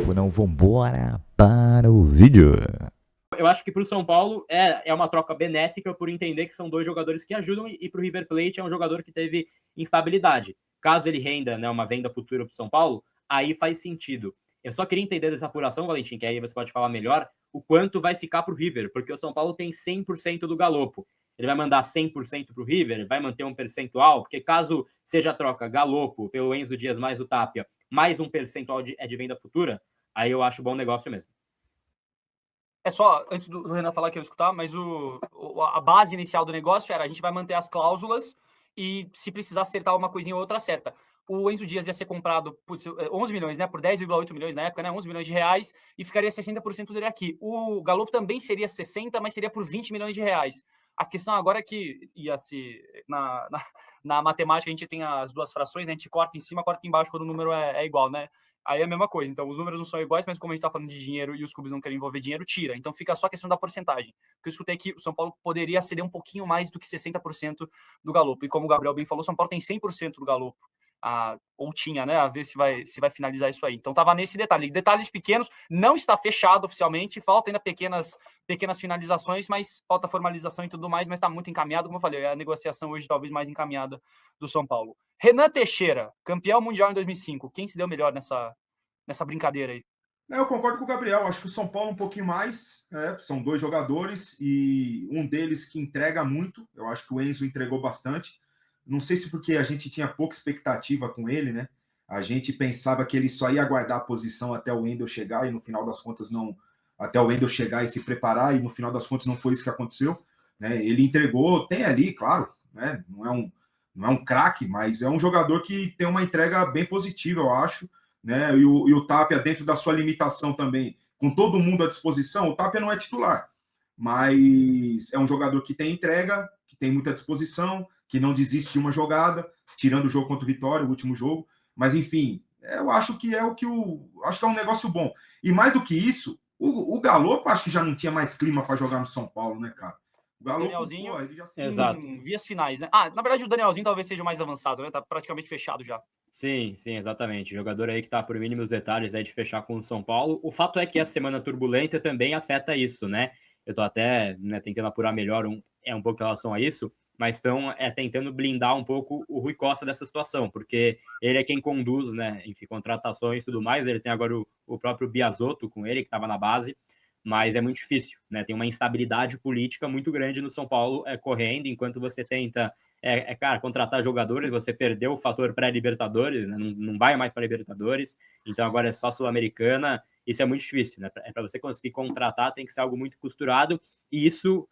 tempo, não, vambora para o vídeo. Eu acho que para o São Paulo é uma troca benéfica por entender que são dois jogadores que ajudam e para o River Plate é um jogador que teve instabilidade. Caso ele renda, né, uma venda futura para o São Paulo, aí faz sentido. Eu só queria entender dessa apuração, Valentim, que aí você pode falar melhor, o quanto vai ficar para o River, porque o São Paulo tem 100% do Galopo. Ele vai mandar 100% para o River, vai manter um percentual, porque caso seja a troca Galopo pelo Enzo Dias mais o Tapia, mais um percentual de venda futura, aí eu acho bom negócio mesmo. É só, antes do Renan falar que eu escutar, mas a base inicial do negócio era a gente vai manter as cláusulas e se precisar acertar uma coisinha ou outra, acerta. O Enzo Dias ia ser comprado por 11 milhões, né? Por 10,8 milhões na época, né? 11 milhões de reais e ficaria 60% dele aqui. O Galopo também seria 60, mas seria por 20 milhões de reais. A questão agora é que ia se. Na matemática a gente tem as duas frações, né? A gente corta em cima, corta embaixo quando o número é igual, né? Aí é a mesma coisa. Então, os números não são iguais, mas como a gente tá falando de dinheiro e os clubes não querem envolver dinheiro, tira. Então, fica só a questão da porcentagem. Porque eu escutei que o São Paulo poderia ceder um pouquinho mais do que 60% do Galopo. E como o Gabriel bem falou, o São Paulo tem 100% do Galopo. Ou tinha, né? A ver se vai finalizar isso aí. Então, tava nesse detalhe. Detalhes pequenos, não está fechado oficialmente, falta ainda pequenas finalizações, mas falta formalização e tudo mais, mas está muito encaminhado. Como eu falei, é a negociação hoje talvez mais encaminhada do São Paulo. Renan Teixeira, campeão mundial em 2005. Quem se deu melhor nessa brincadeira aí? Eu concordo com o Gabriel. Acho que o São Paulo um pouquinho mais. São dois jogadores e um deles que entrega muito. Eu acho que o Enzo entregou bastante. Não sei se porque a gente tinha pouca expectativa com ele, né? A gente pensava que ele só ia aguardar a posição até o Wendel chegar e no final das contas não. Até o Wendel chegar e se preparar e no final das contas não foi isso que aconteceu. Né? Ele entregou, tem ali, claro, né? Não é um craque, mas é um jogador que tem uma entrega bem positiva, eu acho. Né? E o Tapia, dentro da sua limitação também, com todo mundo à disposição, o Tapia não é titular, mas é um jogador que tem entrega, que tem muita disposição, que não desiste de uma jogada, tirando o jogo contra o Vitória, o último jogo. Mas, enfim, eu acho que é acho que é um negócio bom. E mais do que isso, o Galopo acho que já não tinha mais clima para jogar no São Paulo, né, cara? O Galopo, Danielzinho, ele já se... Exato. Vias finais, né? Na verdade, o Danielzinho talvez seja o mais avançado, né? Tá praticamente fechado já. Sim, sim, exatamente. Jogador aí que tá por mínimos detalhes aí de fechar com o São Paulo. O fato é que a semana turbulenta também afeta isso, né? Eu tô até, né, tentando apurar melhor um pouco em relação a isso, mas estão tentando blindar um pouco o Rui Costa dessa situação, porque ele é quem conduz, né, enfim, contratações e tudo mais. Ele tem agora o próprio Biasotto com ele, que estava na base, mas é muito difícil, né? Tem uma instabilidade política muito grande no São Paulo correndo, enquanto você tenta cara, contratar jogadores, você perdeu o fator pré-Libertadores, né? Não vai mais para Libertadores, então agora é só Sul-Americana, isso é muito difícil, né? Para você conseguir contratar, tem que ser algo muito costurado, e isso,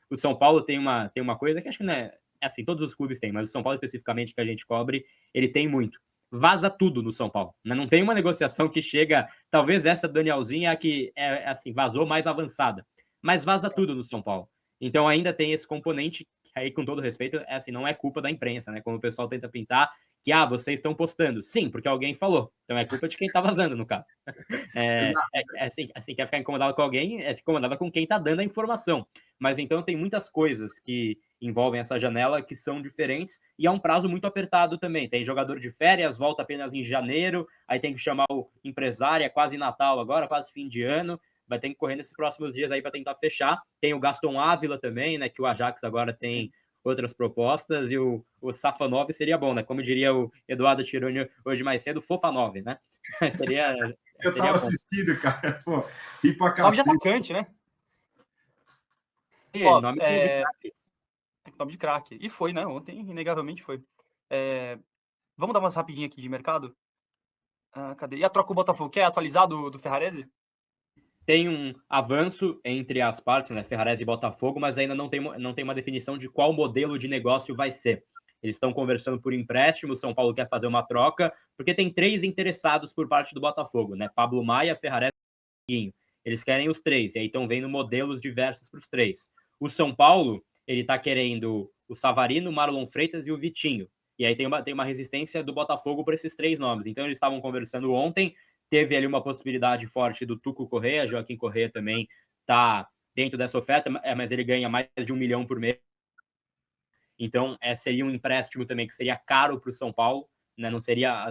o São Paulo tem uma coisa que acho que, né, assim, todos os clubes têm, mas o São Paulo especificamente, que a gente cobre, ele tem muito. Vaza tudo no São Paulo, né? Não tem uma negociação que chega, talvez essa do Danielzinho que assim, vazou mais avançada, mas vaza tudo no São Paulo. Então ainda tem esse componente aí, com todo respeito, assim, não é culpa da imprensa, né? Como o pessoal tenta pintar que, vocês estão postando. Sim, porque alguém falou. Então é culpa de quem tá vazando, no caso. Assim, quer ficar incomodado com alguém, fica incomodado com quem tá dando a informação. Mas então tem muitas coisas que envolvem essa janela que são diferentes e é um prazo muito apertado também. Tem jogador de férias, volta apenas em janeiro, aí tem que chamar o empresário, é quase Natal agora, quase fim de ano, vai ter que correr nesses próximos dias aí para tentar fechar. Tem o Gaston Ávila também, né, que o Ajax agora tem outras propostas, e o Safanov seria bom, né? Como diria o Eduardo Tironi hoje mais cedo, Fofanov, né? Eu tava assistindo, cara. Pô, e pra Nome de cacete. atacante, né? Nome de craque. Nome de craque. E foi, né? Ontem, inegavelmente foi. Vamos dar umas rapidinhas aqui de mercado? Cadê? E a troca com o Botafogo? Quer atualizar do Ferrarese? Tem um avanço entre as partes, né, Ferrarese e Botafogo, mas ainda não tem uma definição de qual modelo de negócio vai ser. Eles estão conversando por empréstimo, o São Paulo quer fazer uma troca, porque tem 3 interessados por parte do Botafogo, né? Pablo Maia, Ferrarese e Guinho. Eles querem os 3, e aí estão vendo modelos diversos para os 3. O São Paulo, ele está querendo o Savarino, o Marlon Freitas e o Vitinho. E aí tem uma resistência do Botafogo por esses 3 nomes. Então eles estavam conversando ontem, teve ali uma possibilidade forte do Tuco Correa, Joaquim Correa também está dentro dessa oferta, mas ele ganha mais de 1 milhão por mês. Então, seria um empréstimo também que seria caro para o São Paulo, né? Não seria,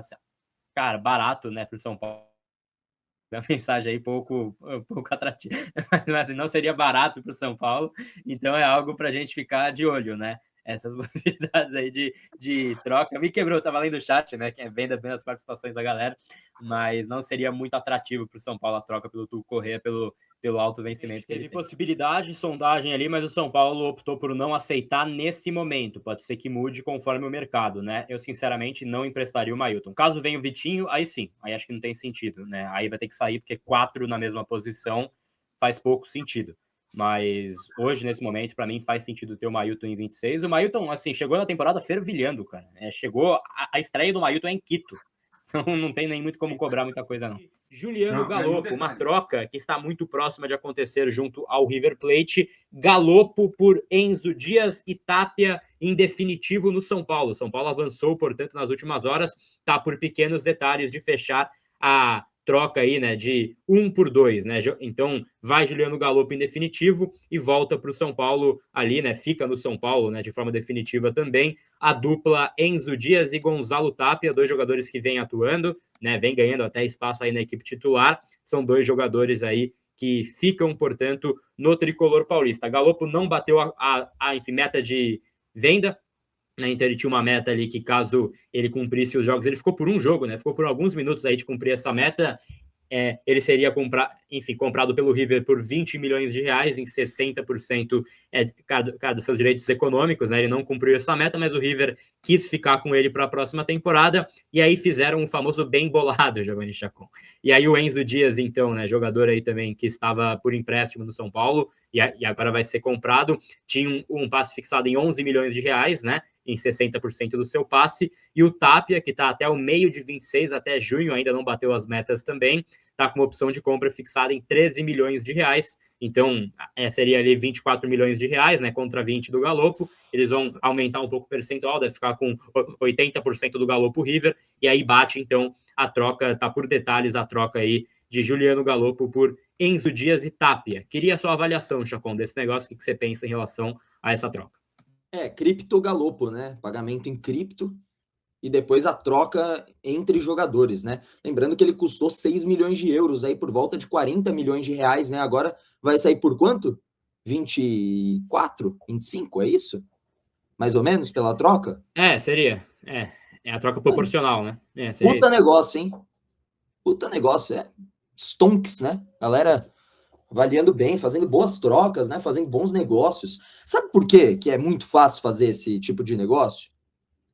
cara, barato, né, para o São Paulo. uma mensagem aí pouco atrativa, mas assim, não seria barato para o São Paulo, então é algo para a gente ficar de olho, né? Essas possibilidades aí de troca. Me quebrou, estava lendo o chat, né? Que é vendo bem as participações da galera, mas não seria muito atrativo para o São Paulo a troca pelo Tuco Corrêa pelo alto vencimento. Teve possibilidade, sondagem ali, mas o São Paulo optou por não aceitar nesse momento. Pode ser que mude conforme o mercado, né? Eu, sinceramente, não emprestaria o Mailton. Caso venha o Vitinho, aí sim. Aí acho que não tem sentido, né? Aí vai ter que sair, porque 4 na mesma posição faz pouco sentido. Mas hoje, nesse momento, para mim, faz sentido ter o Mailton em 26. O Mailton, assim, chegou na temporada fervilhando, cara. Chegou a estreia do Mailton é em Quito. Então não tem nem muito como cobrar muita coisa, não. Juliano Galopo, uma troca que está muito próxima de acontecer junto ao River Plate. Galopo por Enzo Dias e Tapia em definitivo no São Paulo. São Paulo avançou, portanto, nas últimas horas, tá por pequenos detalhes de fechar a troca aí, né, de 1 por 2, né? Então vai Juliano Galopo em definitivo e volta para o São Paulo ali, né? Fica no São Paulo, né, de forma definitiva também. A dupla Enzo Dias e Gonzalo Tapia, 2 jogadores que vêm atuando, né? Vem ganhando até espaço aí na equipe titular. São 2 jogadores aí que ficam, portanto, no tricolor paulista. Galopo não bateu enfim, meta de venda, né? Então ele tinha uma meta ali que, caso ele cumprisse os jogos, ele ficou por um jogo, né? Ficou por alguns minutos aí de cumprir essa meta. Ele seria comprado pelo River por 20 milhões de reais, em 60% cada seus direitos econômicos, né? Ele não cumpriu essa meta, mas o River quis ficar com ele para a próxima temporada, e aí fizeram um famoso bem bolado, Giovanni Chacon. E aí o Enzo Dias, então, né, jogador aí também que estava por empréstimo no São Paulo, e agora vai ser comprado, tinha um passe fixado em 11 milhões de reais, né? Em 60% do seu passe, e o Tapia, que está até o meio de 26, até junho, ainda não bateu as metas também, está com uma opção de compra fixada em 13 milhões de reais, então seria ali 24 milhões de reais, né, contra 20 do Galopo. Eles vão aumentar um pouco o percentual, deve ficar com 80% do Galopo River, e aí bate, então, a troca, tá por detalhes a troca aí de Juliano Galopo por Enzo Dias e Tapia. Queria a sua avaliação, Chacon, desse negócio, o que você pensa em relação a essa troca? Cripto Galopo, né? Pagamento em cripto e depois a troca entre jogadores, né? Lembrando que ele custou 6 milhões de euros, aí por volta de 40 milhões de reais, né? Agora vai sair por quanto? 24, 25, é isso? Mais ou menos pela troca? Seria. É a troca proporcional, né? Puta negócio, hein? Puta negócio, Stonks, né? Galera avaliando bem, fazendo boas trocas, né? Fazendo bons negócios. Sabe por quê que é muito fácil fazer esse tipo de negócio?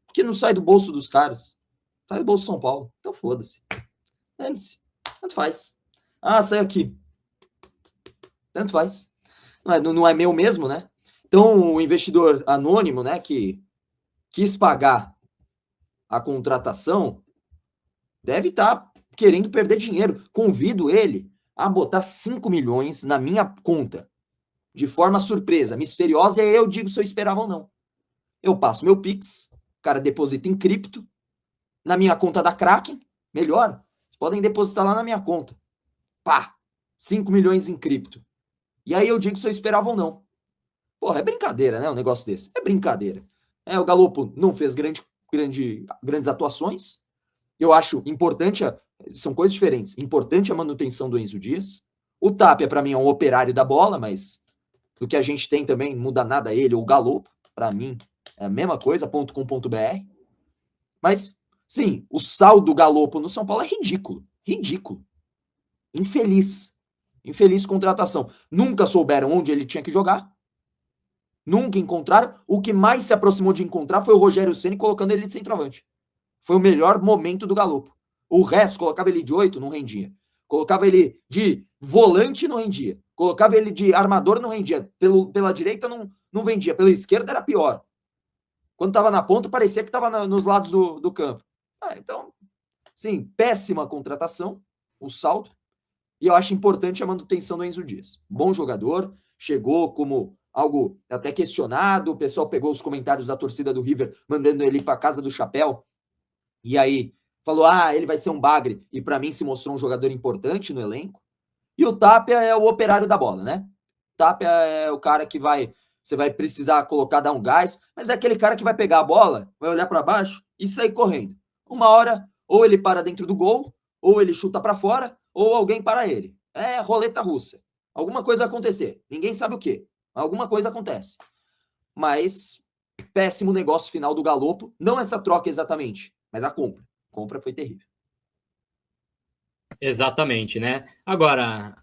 Porque não sai do bolso dos caras. Sai do bolso de São Paulo. Então foda-se. Tanto faz. Sai aqui. Tanto faz. Não é meu mesmo, né? Então o investidor anônimo, né, que quis pagar a contratação, deve estar querendo perder dinheiro. Convido ele a botar 5 milhões na minha conta, de forma surpresa, misteriosa, e aí eu digo se eu esperava ou não. Eu passo meu Pix, o cara deposita em cripto, na minha conta da Kraken, melhor, podem depositar lá na minha conta. 5 milhões em cripto. E aí eu digo se eu esperava ou não. Porra, é brincadeira, né, um negócio desse. É brincadeira. O Galopo não fez grandes atuações. Eu acho importante, são coisas diferentes. Importante a manutenção do Enzo Dias. O Tapia, para mim, é um operário da bola, mas do que a gente tem também, não muda nada ele. O Galopo, para mim, é a mesma coisa, .com.br. Mas, sim, o saldo do Galopo no São Paulo é ridículo. Ridículo. Infeliz. Infeliz contratação. Nunca souberam onde ele tinha que jogar. Nunca encontraram. O que mais se aproximou de encontrar foi o Rogério Ceni colocando ele de centroavante. Foi o melhor momento do Galopo. O resto, colocava ele de 8, não rendia. Colocava ele de volante, não rendia. Colocava ele de armador, não rendia. Pela direita, não vendia. Pela esquerda, era pior. Quando estava na ponta, parecia que estava nos lados do campo. Então, sim, péssima contratação, o saldo. E eu acho importante a manutenção do Enzo Dias. Bom jogador, chegou como algo até questionado. O pessoal pegou os comentários da torcida do River, mandando ele para casa do chapéu. E aí falou, ele vai ser um bagre. E para mim se mostrou um jogador importante no elenco. E o Tapia é o operário da bola, né? O Tapia é o cara que você vai precisar dar um gás, mas é aquele cara que vai pegar a bola, vai olhar para baixo e sair correndo. Uma hora, ou ele para dentro do gol, ou ele chuta para fora, ou alguém para ele. É roleta russa. Alguma coisa vai acontecer. Ninguém sabe o quê. Alguma coisa acontece. Mas péssimo negócio final do Galopo. Não essa troca exatamente, mas a compra. A compra foi terrível. Exatamente, né? Agora,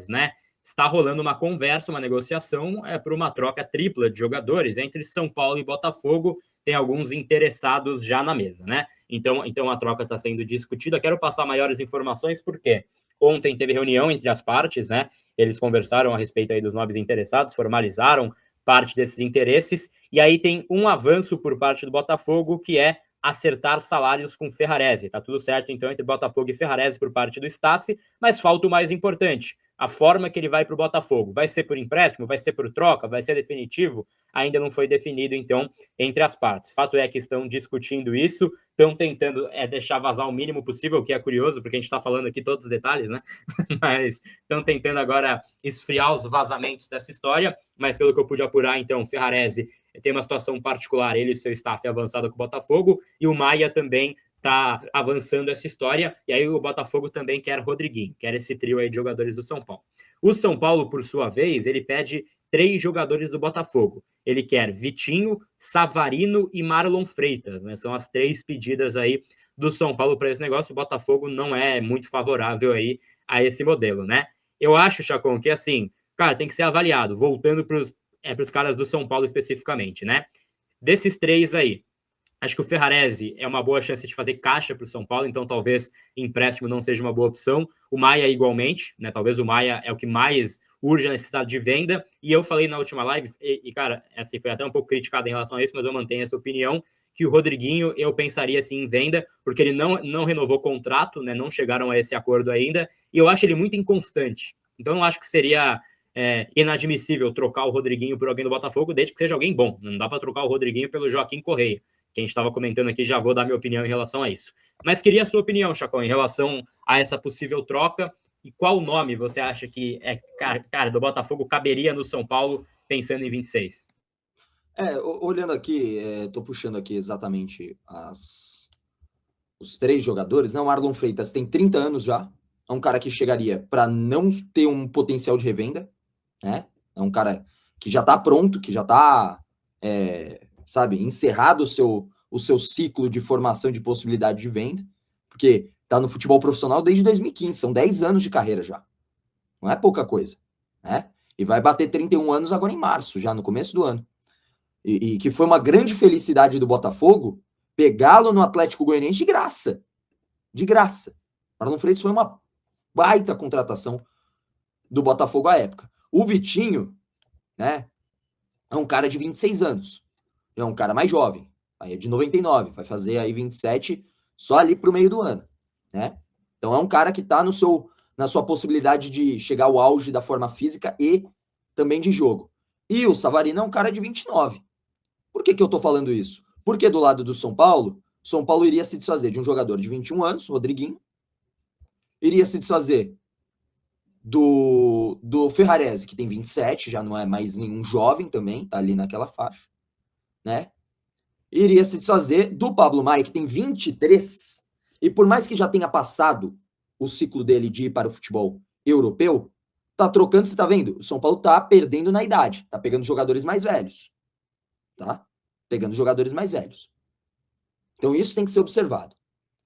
né? Está rolando uma conversa, uma negociação por uma troca tripla de jogadores entre São Paulo e Botafogo. Tem alguns interessados já na mesa, né? Então a troca está sendo discutida. Quero passar maiores informações porque ontem teve reunião entre as partes, né? Eles conversaram a respeito aí dos nomes interessados, formalizaram parte desses interesses, e aí tem um avanço por parte do Botafogo, que é acertar salários com Ferrarese. Tá tudo certo, então, entre Botafogo e Ferrarese por parte do staff, mas falta o mais importante, a forma que ele vai para o Botafogo. Vai ser por empréstimo? Vai ser por troca? Vai ser definitivo? Ainda não foi definido, então, entre as partes. Fato é que estão discutindo isso, estão tentando deixar vazar o mínimo possível, o que é curioso, porque a gente está falando aqui todos os detalhes, né? Mas estão tentando agora esfriar os vazamentos dessa história, mas pelo que eu pude apurar, então, Ferrarese tem uma situação particular, ele e seu staff avançado com o Botafogo, e o Maia também está avançando essa história, e aí o Botafogo também quer Rodriguinho, quer esse trio aí de jogadores do São Paulo. O São Paulo, por sua vez, ele pede 3 jogadores do Botafogo. Ele quer Vitinho, Savarino e Marlon Freitas, né? São as 3 pedidas aí do São Paulo para esse negócio. O Botafogo não é muito favorável aí a esse modelo, né? Eu acho, Chacon, que assim, cara, tem que ser avaliado, voltando para os caras do São Paulo especificamente, né? Desses 3 aí, acho que o Ferrarese é uma boa chance de fazer caixa para o São Paulo, então talvez empréstimo não seja uma boa opção. O Maia igualmente, né? Talvez o Maia é o que mais urge a necessidade de venda. E eu falei na última live, cara, assim, foi até um pouco criticado em relação a isso, mas eu mantenho essa opinião, que o Rodriguinho eu pensaria assim em venda, porque ele não renovou contrato, né? Não chegaram a esse acordo ainda, e eu acho ele muito inconstante. Então eu acho que seria inadmissível trocar o Rodriguinho por alguém do Botafogo, desde que seja alguém bom. Não dá para trocar o Rodriguinho pelo Joaquim Correia, que a gente estava comentando aqui, já vou dar minha opinião em relação a isso. Mas queria a sua opinião, Chacon, em relação a essa possível troca, e qual nome você acha que cara, do Botafogo caberia no São Paulo, pensando em 26? Olhando aqui, estou puxando aqui exatamente os 3 jogadores, né? O Marlon Freitas tem 30 anos já, é um cara que chegaria para não ter um potencial de revenda, né? É um cara que já está pronto, que já está, encerrado o seu ciclo de formação de possibilidade de venda, porque está no futebol profissional desde 2015, são 10 anos de carreira já. Não é pouca coisa, né? E vai bater 31 anos agora em março, já no começo do ano. E que foi uma grande felicidade do Botafogo pegá-lo no Atlético Goianiense de graça. De graça. Marlon Freitas foi uma baita contratação do Botafogo à época. O Vitinho, né, é um cara de 26 anos. É um cara mais jovem. Aí é de 99, vai fazer aí 27 só ali pro meio do ano, né? Então é um cara que tá na sua possibilidade de chegar ao auge da forma física e também de jogo. E o Savarino é um cara de 29. Por que eu tô falando isso? Porque do lado do São Paulo iria se desfazer de um jogador de 21 anos, Rodriguinho, iria se desfazer do Ferrarese, que tem 27, já não é mais nenhum jovem também, tá ali naquela faixa, né? Iria se desfazer do Pablo Maia, que tem 23, e por mais que já tenha passado o ciclo dele de ir para o futebol europeu, tá trocando, você tá vendo? O São Paulo tá perdendo na idade, tá pegando jogadores mais velhos, tá? Pegando jogadores mais velhos. Então isso tem que ser observado.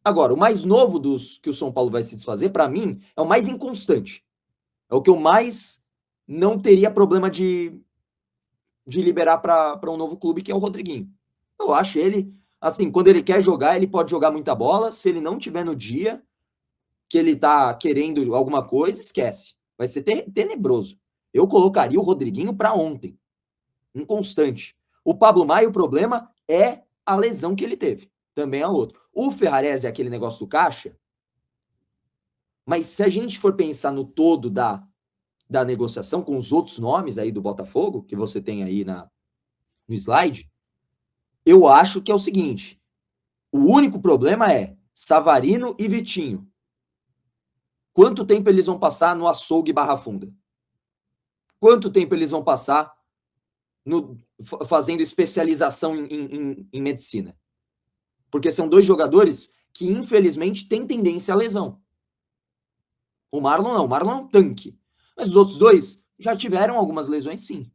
Agora, o mais novo dos que o São Paulo vai se desfazer, para mim, é o mais inconstante. É o que eu mais não teria problema de liberar para um novo clube, que é o Rodriguinho. Eu acho ele, assim, quando ele quer jogar, ele pode jogar muita bola. Se ele não tiver no dia que ele tá querendo alguma coisa, esquece. Vai ser tenebroso. Eu colocaria o Rodriguinho para ontem. Inconstante. O Pablo Maia, o problema é a lesão que ele teve. Também é outro. O Ferrarese é aquele negócio do caixa. Mas se a gente for pensar no todo da da negociação com os outros nomes aí do Botafogo, que você tem aí no slide, eu acho que é o seguinte, o único problema é Savarino e Vitinho. Quanto tempo eles vão passar no açougue Barra Funda? Quanto tempo eles vão passar fazendo especialização em medicina? Porque são 2 jogadores que, infelizmente, têm tendência à lesão. O Marlon não, o Marlon é um tanque. Mas os outros 2 já tiveram algumas lesões, sim.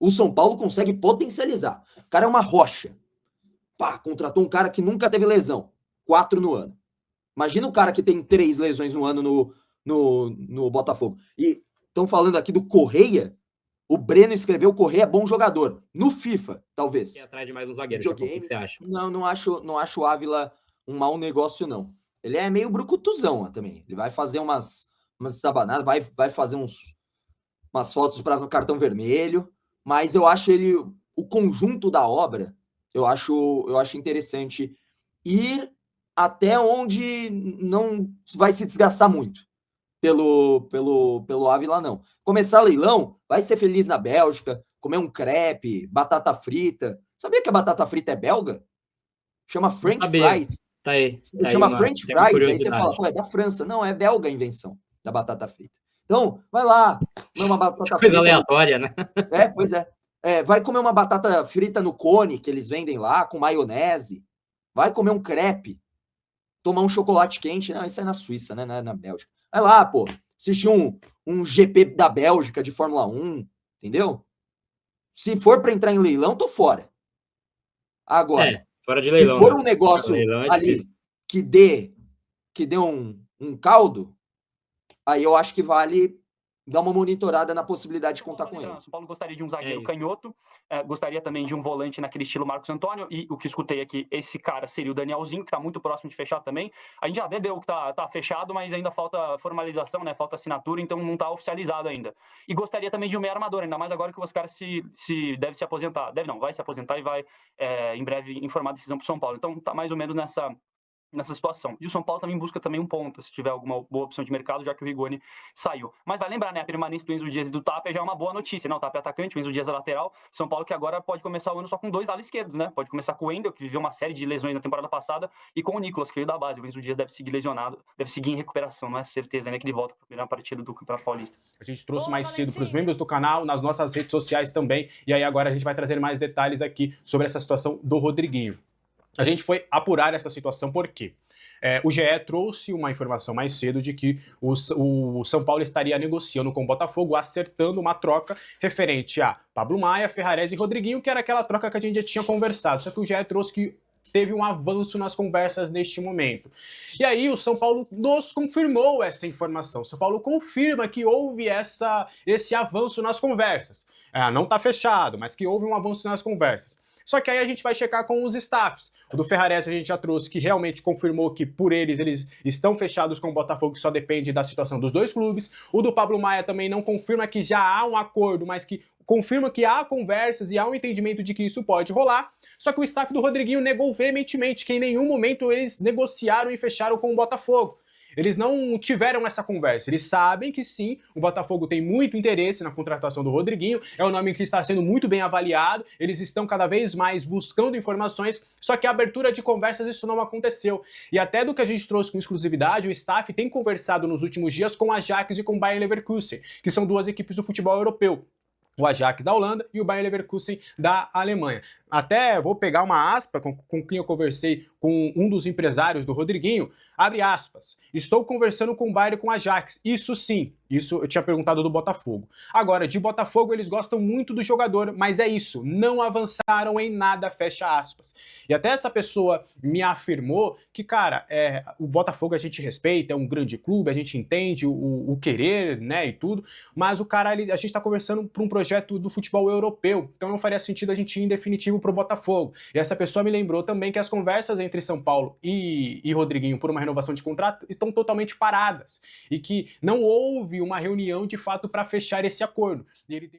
O São Paulo consegue potencializar. O cara é uma rocha. Pá, contratou um cara que nunca teve lesão. 4 no ano. Imagina o cara que tem 3 lesões no ano no Botafogo. E estão falando aqui do Correia. O Breno escreveu: Correia é bom jogador. No FIFA, talvez. E atrás de mais um zagueiro, Chapão, o que você acha? Não acho o Ávila um mau negócio, não. Ele é meio brucutuzão também. Ele vai fazer umas estabanadas, vai fazer umas fotos para cartão vermelho. Mas eu acho o conjunto da obra, eu acho interessante ir até onde não vai se desgastar muito pelo Ávila, não. Começar leilão, vai ser feliz na Bélgica, comer um crepe, batata frita. Sabia que a batata frita é belga? Chama French fries. Tá aí. Chama French fries, aí você fala, pô, é da França. Não, é belga a invenção da batata frita. Então, vai lá, comer uma batata frita. Coisa aleatória, né? Pois é. Vai comer uma batata frita no cone que eles vendem lá, com maionese. Vai comer um crepe. Tomar um chocolate quente. Não, isso é na Suíça, né? Não é na Bélgica. Vai lá, pô. Assistir um GP da Bélgica de Fórmula 1. Entendeu? Se for para entrar em leilão, tô fora. Agora, fora de leilão, se for um negócio ali que dê um caldo, aí eu acho que vale dar uma monitorada na possibilidade de contar com ele. São Paulo gostaria de um zagueiro canhoto, gostaria também de um volante naquele estilo Marcos Antônio, e o que escutei aqui, esse cara seria o Danielzinho, que está muito próximo de fechar também. A gente já até deu que tá fechado, mas ainda falta formalização, né? Falta assinatura, então não está oficializado ainda. E gostaria também de um meio armador, ainda mais agora que os caras deve se aposentar. Vai se aposentar e vai em breve informar a decisão para o São Paulo. Então tá mais ou menos nessa situação. E o São Paulo também busca também um ponta, se tiver alguma boa opção de mercado, já que o Rigoni saiu. Mas vai lembrar, né, a permanência do Enzo Dias e do Tapia já é uma boa notícia, né? O Tapia é atacante, o Enzo Dias é lateral. São Paulo que agora pode começar o ano só com 2 alas esquerdos, né? Pode começar com o Wendel, que viveu uma série de lesões na temporada passada, e com o Nicolas, que veio da base. O Enzo Dias deve seguir lesionado, deve seguir em recuperação, não é certeza, né, que ele volta para a primeira partida do Campeonato Paulista. A gente trouxe mais cedo para os membros do canal, nas nossas redes sociais também, e aí agora a gente vai trazer mais detalhes aqui sobre essa situação do Rodriguinho. A gente foi apurar essa situação por quê? O GE trouxe uma informação mais cedo de que o São Paulo estaria negociando com o Botafogo, acertando uma troca referente a Pablo Maia, Ferrarese e Rodriguinho, que era aquela troca que a gente já tinha conversado. Só que o GE trouxe que teve um avanço nas conversas neste momento. E aí o São Paulo nos confirmou essa informação. O São Paulo confirma que houve esse avanço nas conversas. Não está fechado, mas que houve um avanço nas conversas. Só que aí a gente vai checar com os staffs. O do Ferrarese a gente já trouxe, que realmente confirmou que por eles estão fechados com o Botafogo, que só depende da situação dos 2 clubes. O do Pablo Maia também não confirma que já há um acordo, mas que confirma que há conversas e há um entendimento de que isso pode rolar. Só que o staff do Rodriguinho negou veementemente que em nenhum momento eles negociaram e fecharam com o Botafogo. Eles não tiveram essa conversa. Eles sabem que sim, o Botafogo tem muito interesse na contratação do Rodriguinho, é um nome que está sendo muito bem avaliado, eles estão cada vez mais buscando informações, só que a abertura de conversas isso não aconteceu. E até do que a gente trouxe com exclusividade, o staff tem conversado nos últimos dias com o Ajax e com o Bayer Leverkusen, que são 2 equipes do futebol europeu. O Ajax da Holanda e o Bayer Leverkusen da Alemanha. Até vou pegar uma aspa com quem eu conversei com um dos empresários do Rodriguinho, abre aspas, estou conversando com o Bayer e com o Ajax, isso sim, isso eu tinha perguntado do Botafogo. Agora, de Botafogo eles gostam muito do jogador, mas é isso, não avançaram em nada, fecha aspas. E até essa pessoa me afirmou que, cara, o Botafogo a gente respeita, é um grande clube, a gente entende o querer, né, e tudo, mas o cara, a gente está conversando para um projeto do futebol europeu, então não faria sentido a gente ir em definitivo para o Botafogo. E essa pessoa me lembrou também que as conversas entre São Paulo e Rodriguinho por uma renovação de contrato estão totalmente paradas e que não houve uma reunião de fato para fechar esse acordo. E ele